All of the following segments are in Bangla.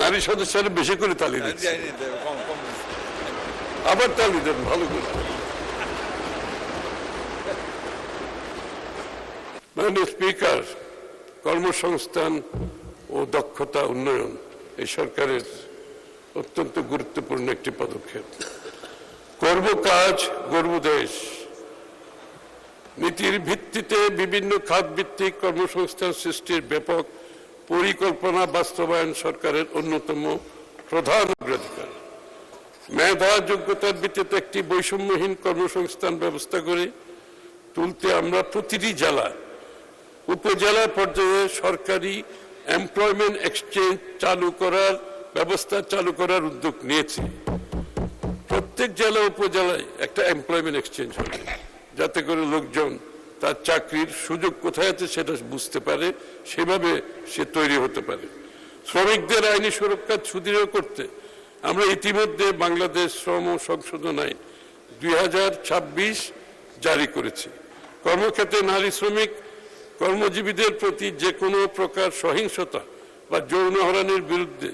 নারী সদস্যরা বেশি করে তালি দিচ্ছে, আবার তালি দেন ভালো করে। মাননীয় স্পিকার, কর্মসংস্থান ও দক্ষতা উন্নয়ন এই সরকারের অত্যন্ত গুরুত্বপূর্ণ একটি পদক্ষেপ। করব কাজ গর্ব দেশ নীতির ভিত্তিতে বিভিন্ন খাতভিত্তিক কর্মসংস্থান সৃষ্টির ব্যাপক পরিকল্পনা বাস্তবায়ন সরকারের অন্যতম প্রধান অগ্রাধিকার। মেধা যোগ্যতার ভিত্তিতে একটি বৈষম্যহীন কর্মসংস্থান ব্যবস্থা করে তুলতে আমরা প্রতিটি জেলা উপজেলা পর্যায়ে সরকারি এমপ্লয়মেন্ট এক্সচেঞ্জ চালু করার উদ্যোগ নিয়েছি। প্রত্যেক জেলা উপজেলায় একটা এমপ্লয়মেন্ট এক্সচেঞ্জ হবে, যাতে করে লোকজন তার চাকরির সুযোগ কোথায় আছে সেটা বুঝতে পারে, সেভাবে সে তৈরি হতে পারে। শ্রমিকদের আইনি সুরক্ষা সুদৃঢ় করতে আমরা ইতিমধ্যে বাংলাদেশ শ্রম সংশোধন আইন 2026 জারি করেছি। কর্মক্ষেত্রে নারী শ্রমিক কর্মজীবীদের প্রতি যে কোনো প্রকার সহিংসতা বা যৌন হয়রানির বিরুদ্ধে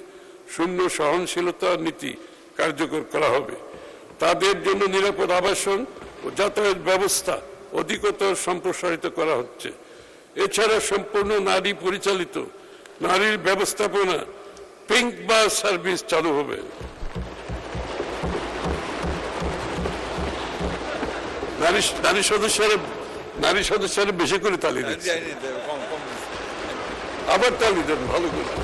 শূন্য সহনশীলতা নীতি কার্যকর করা হবে। তাদের জন্য নিরাপদ আবাসন ও যাতায়াত ব্যবস্থা অধিকতর সম্প্রসারিত করা হচ্ছে। এছাড়া সম্পূর্ণ নারী পরিচালিত নারীর ব্যবস্থাপনা পিঙ্ক বাস সার্ভিস চালু হবে। নারী সদস্যরা বেশি করে তালি দিচ্ছে, আবার তালি দেন ভালো করে।